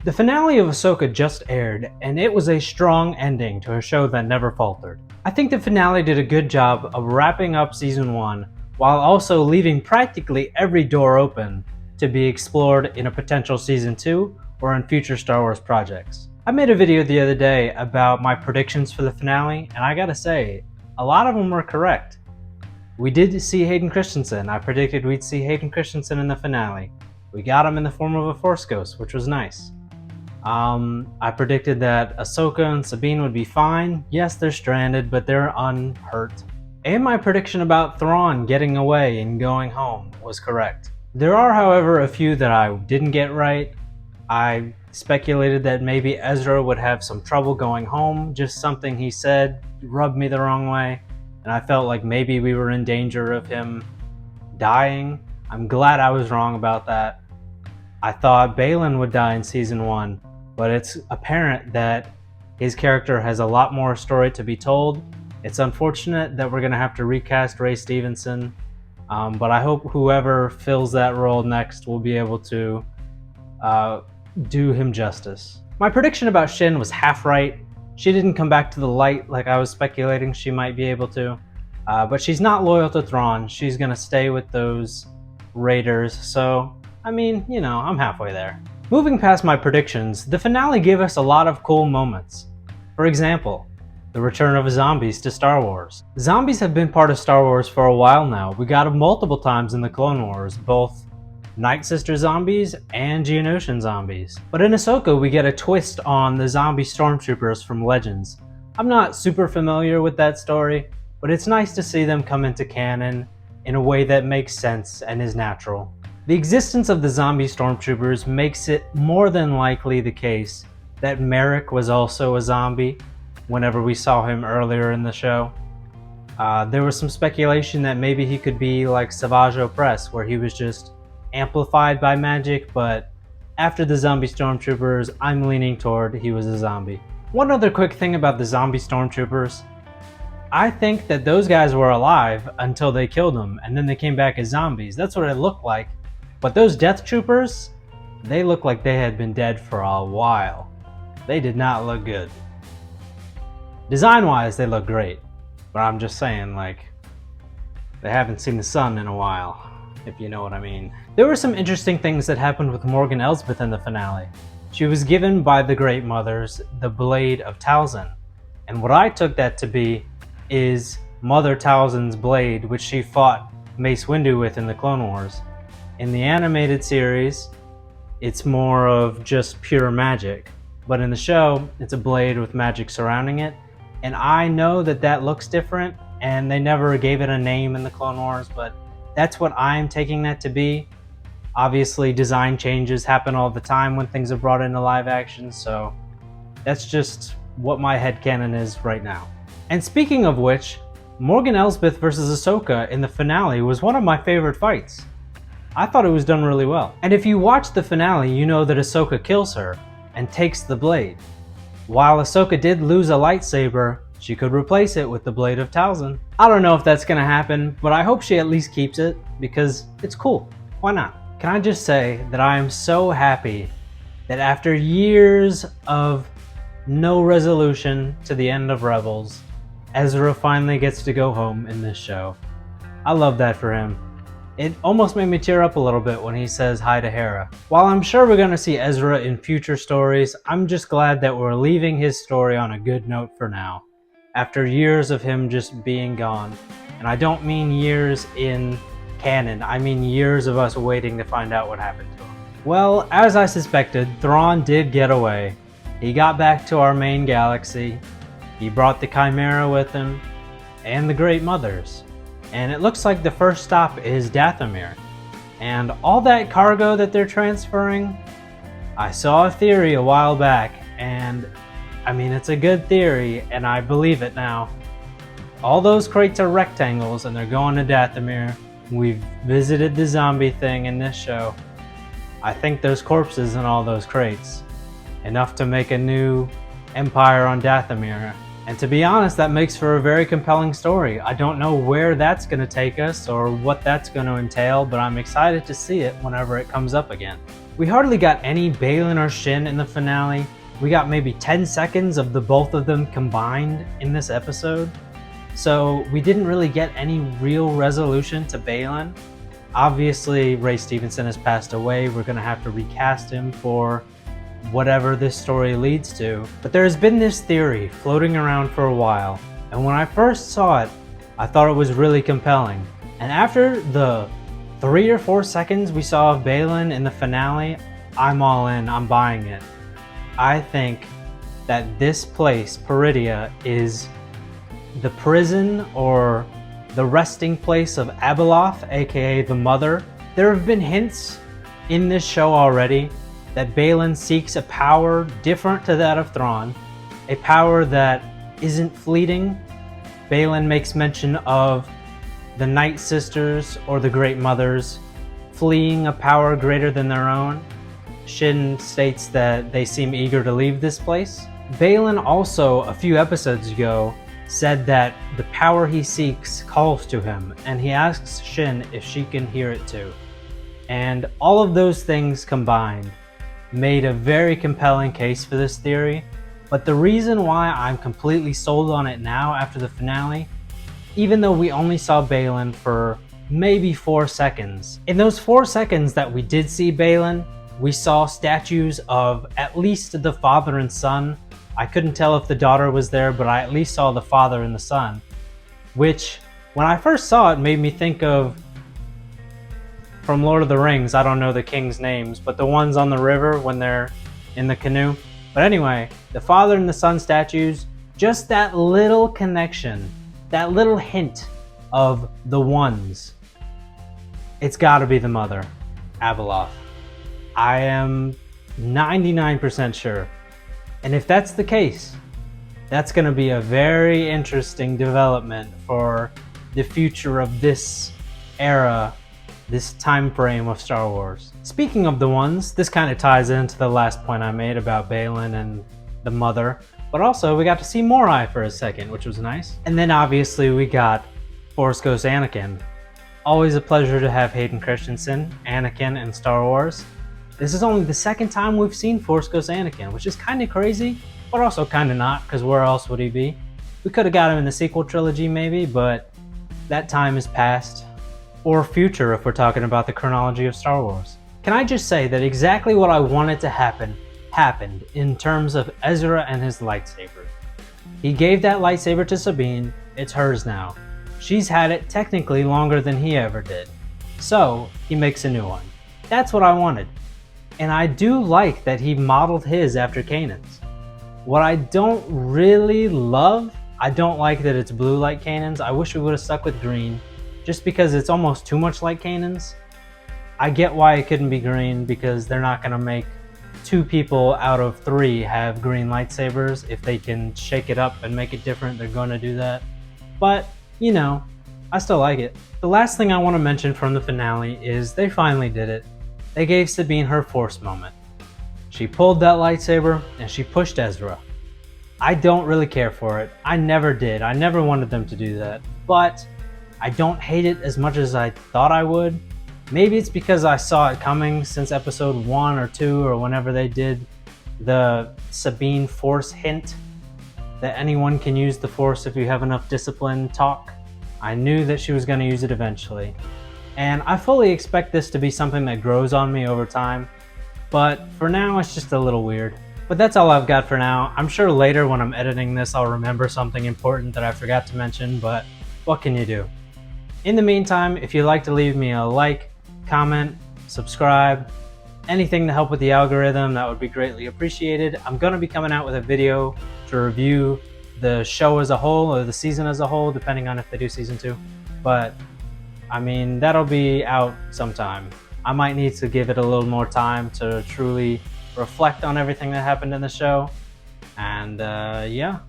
The finale of Ahsoka just aired, and it was a strong ending to a show that never faltered. I think the finale did a good job of wrapping up Season 1 while also leaving practically every door open to be explored in a potential Season 2 or in future Star Wars projects. I made a video the other day about my predictions for the finale, and I gotta say, a lot of them were correct. We did see Hayden Christensen. I predicted we'd see Hayden Christensen in the finale. We got him in the form of a Force Ghost, which was nice. I predicted that Ahsoka and Sabine would be fine. Yes, they're stranded, but they're unhurt. And my prediction about Thrawn getting away and going home was correct. There are, however, a few that I didn't get right. I speculated that maybe Ezra would have some trouble going home. Just something he said rubbed me the wrong way, and I felt like maybe we were in danger of him dying. I'm glad I was wrong about that. I thought Baylan would die in Season 1, but it's apparent that his character has a lot more story to be told. It's unfortunate that we're going to have to recast Ray Stevenson, but I hope whoever fills that role next will be able to do him justice. My prediction about Shin was half right. She didn't come back to the light like I was speculating she might be able to, but she's not loyal to Thrawn. She's going to stay with those Raiders, so I mean, you know, I'm halfway there. Moving past my predictions, the finale gave us a lot of cool moments. For example, the return of zombies to Star Wars. Zombies have been part of Star Wars for a while now. We got them multiple times in the Clone Wars, both Night Sister zombies and Geonosian zombies. But in Ahsoka, we get a twist on the zombie stormtroopers from Legends. I'm not super familiar with that story, but it's nice to see them come into canon in a way that makes sense and is natural. The existence of the zombie stormtroopers makes it more than likely the case that Merrick was also a zombie whenever we saw him earlier in the show. There was some speculation that maybe he could be like Savage Opress, where he was just amplified by magic, but after the zombie stormtroopers, I'm leaning toward he was a zombie. One other quick thing about the zombie stormtroopers. I think that those guys were alive until they killed them, and then they came back as zombies. That's what it looked like. But those Death Troopers, they looked like they had been dead for a while. They did not look good. Design-wise, they look great. But I'm just saying, like, they haven't seen the sun in a while, if you know what I mean. There were some interesting things that happened with Morgan Elsbeth in the finale. She was given by the Great Mothers the Blade of Talzin. And what I took that to be is Mother Talzin's blade, which she fought Mace Windu with in the Clone Wars. In the animated series, it's more of just pure magic, but in the show, it's a blade with magic surrounding it. And I know that that looks different, and they never gave it a name in the Clone Wars, but that's what I'm taking that to be. Obviously, design changes happen all the time when things are brought into live action, so that's just what my headcanon is right now. And speaking of which, Morgan Elsbeth versus Ahsoka in the finale was one of my favorite fights. I thought it was done really well. And if you watch the finale, you know that Ahsoka kills her and takes the blade. While Ahsoka did lose a lightsaber, she could replace it with the Blade of Talzin. I don't know if that's gonna happen, but I hope she at least keeps it because it's cool. Why not? Can I just say that I am so happy that after years of no resolution to the end of Rebels, Ezra finally gets to go home in this show. I love that for him. It almost made me tear up a little bit when he says hi to Hera. While I'm sure we're going to see Ezra in future stories, I'm just glad that we're leaving his story on a good note for now, after years of him just being gone. And I don't mean years in canon, I mean years of us waiting to find out what happened to him. Well, as I suspected, Thrawn did get away. He got back to our main galaxy. He brought the Chimera with him, and the Great Mothers. And it looks like the first stop is Dathomir. And all that cargo that they're transferring, I saw a theory a while back, and I mean, it's a good theory, and I believe it now. All those crates are rectangles, and they're going to Dathomir. We've visited the zombie thing in this show. I think there's corpses in all those crates. Enough to make a new empire on Dathomir. And to be honest, that makes for a very compelling story. I don't know where that's going to take us or what that's going to entail, but I'm excited to see it whenever it comes up again. We hardly got any Balin or Shin in the finale. We got maybe 10 seconds of the both of them combined in this episode. So we didn't really get any real resolution to Balin. Obviously, Ray Stevenson has passed away. We're going to have to recast him for whatever this story leads to. But there has been this theory floating around for a while, and when I first saw it, I thought it was really compelling. And after the 3 or 4 seconds we saw of Balin in the finale, I'm all in, I'm buying it. I think that this place, Peridia, is the prison or the resting place of Abeloth, aka the Mother. There have been hints in this show already that Balin seeks a power different to that of Thrawn, a power that isn't fleeting. Balin makes mention of the Night Sisters or the Great Mothers fleeing a power greater than their own. Shin states that they seem eager to leave this place. Balin also, a few episodes ago, said that the power he seeks calls to him, and he asks Shin if she can hear it too. And all of those things combined made a very compelling case for this theory. But the reason why I'm completely sold on it now after the finale, even though we only saw Balin for maybe 4 seconds, in those 4 seconds that we did see Balin, we saw statues of at least the father and son. I couldn't tell if the daughter was there, but I at least saw the father and the son, which when I first saw it made me think of, from Lord of the Rings, I don't know the king's names, but the ones on the river when they're in the canoe. But anyway, the father and the son statues, just that little connection, that little hint of the ones. It's gotta be the Mother, Abeloth. I am 99% sure. And if that's the case, that's going to be a very interesting development for the future of this era, this time frame of Star Wars. Speaking of the ones, this kind of ties into the last point I made about Balin and the Mother, but also we got to see Morai for a second, which was nice. And then obviously we got Force Ghost Anakin. Always a pleasure to have Hayden Christensen, Anakin in Star Wars. This is only the second time we've seen Force Ghost Anakin, which is kind of crazy, but also kind of not, because where else would he be? We could have got him in the sequel trilogy maybe, but that time is past. Or future if we're talking about the chronology of Star Wars. Can I just say that exactly what I wanted to happen, happened in terms of Ezra and his lightsaber. He gave that lightsaber to Sabine, it's hers now. She's had it technically longer than he ever did. So, he makes a new one. That's what I wanted. And I do like that he modeled his after Kanan's. What I don't really love, I don't like that it's blue like Kanan's. I wish we would have stuck with green, just because it's almost too much like Kanan's. I get why it couldn't be green, because they're not going to make 2 people out of 3 have green lightsabers. If they can shake it up and make it different, they're going to do that. But, you know, I still like it. The last thing I want to mention from the finale is they finally did it. They gave Sabine her Force moment. She pulled that lightsaber and she pushed Ezra. I don't really care for it. I never did. I never wanted them to do that. But I don't hate it as much as I thought I would. Maybe it's because I saw it coming since episode 1 or 2 or whenever they did the Sabine Force hint that anyone can use the Force if you have enough discipline talk. I knew that she was going to use it eventually. And I fully expect this to be something that grows on me over time, but for now it's just a little weird. But that's all I've got for now. I'm sure later when I'm editing this I'll remember something important that I forgot to mention, but what can you do? In the meantime, if you'd like to leave me a like, comment, subscribe, anything to help with the algorithm, that would be greatly appreciated. I'm going to be coming out with a video to review the show as a whole or the season as a whole, depending on if they do season 2. But I mean, that'll be out sometime. I might need to give it a little more time to truly reflect on everything that happened in the show. And yeah.